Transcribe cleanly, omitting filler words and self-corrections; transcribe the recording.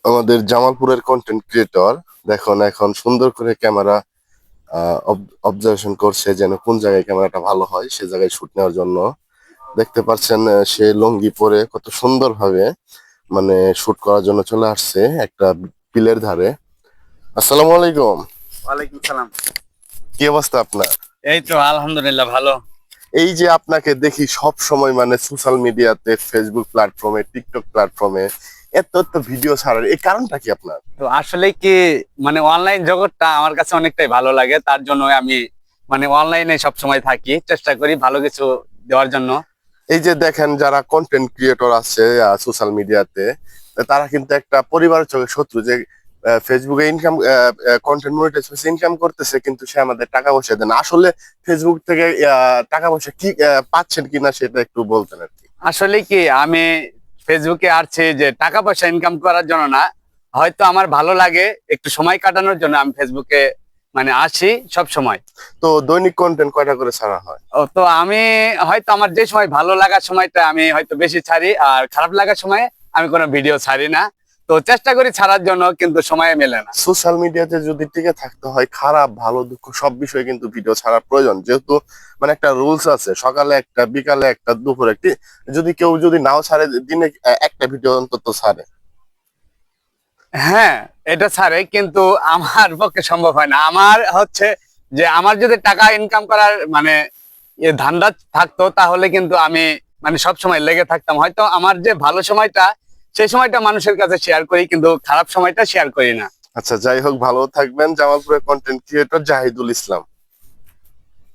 আমাদের জামালপুরের content creator দেখুন এখন সুন্দর করে ক্যামেরা অবজারভেশন করছে যেন কোন জায়গায় ক্যামেরাটা ভালো হয় সে জায়গায় শুট নেওয়ার জন্য। দেখতে পাচ্ছেন সে লুঙ্গি পরে কত সুন্দর ভাবে মানে শুট করার জন্য চলে আসছে একটা বিলের ধারে। আসসালামু আলাইকুম। ওয়ালাইকুম সালাম। কি অবস্থা আপনার? এই তো আলহামদুলিল্লাহ ভালো। এই যে আপনাকে দেখি সব সময় মানে সোশ্যাল মিডিয়াতে, ফেসবুক প্ল্যাটফর্মে, টিকটক প্ল্যাটফর্মে এত এত ভিডিও ছাড়ার এই কারণটা কি আপনার? তো আসলে কি মানে অনলাইন জগৎটা আমার কাছে অনেকটাই ভালো লাগে, তার জন্য আমি মানে অনলাইনে সব সময় থাকি, চেষ্টা করি ভালো কিছু দেওয়ার জন্য। এই যে দেখেন যারা কন্টেন্ট ক্রিয়েটর আছে সোশ্যাল মিডিয়াতে, তারা কিন্তু একটা পরিবারের চোখে শত্রু যে ফেসবুকে ইনকাম, কন্টেন্ট মনিটাইজেশন ইনকাম করতেছে কিন্তু সে আমাদের টাকা পয়সা দেয় না। আসলে ফেসবুক থেকে টাকা পয়সা কি পাচ্ছেন কিনা সেটা একটু বলতেন আর কি। আসলে কি আমি ফেসবুকে আসছি যে টাকা পয়সা ইনকাম করার জন্য না, হয়তো আমার ভালো লাগে একটু সময় কাটানোর জন্য আমি ফেসবুকে মানে আসি সব সময়। তো দৈনিক কন্টেন্ট কয়টা করে ছাড়া হয়? তো আমি হয়তো আমার যে সময় ভালো লাগার সময়টা আমি হয়তো বেশি ছাড়ি, আর খারাপ লাগার সময় আমি কোনো ভিডিও ছাড়ি না। তো চেষ্টা করি ছাড়ার জন্য, কিন্তু সময় মেলে না। সোশ্যাল মিডিয়াতে যদি টিকে থাকতে হয়, খারাপ ভালো দুঃখ সব বিষয়ে কিন্তু ভিডিও ছাড়া প্রয়োজন, যেহেতু মানে একটা রুলস আছে, সকালে একটা, বিকালে একটা, দুপুরে একটি। যদি কেউ যদি নাও ছাড়ে, দিনে একটা ভিডিও অন্তত ছাড়ে। হ্যাঁ, এটা ছাড়ে, কিন্তু আমার পক্ষে সম্ভব হয় না। আমার হচ্ছে যে আমার যদি টাকা ইনকাম করার মানে ধান্দা থাকতো, তাহলে কিন্তু আমি মানে সব সময় লেগে থাকতাম। হয়তো আমার যে ভালো সময়টা সেই সময়টা মানুষের কাছে শেয়ার করি, কিন্তু খারাপ সময়টা শেয়ার করি না। আচ্ছা, যাই হোক, ভালো থাকবেন। জামালপুরের কন্টেন্ট ক্রিয়েটর জাহিদুল ইসলাম।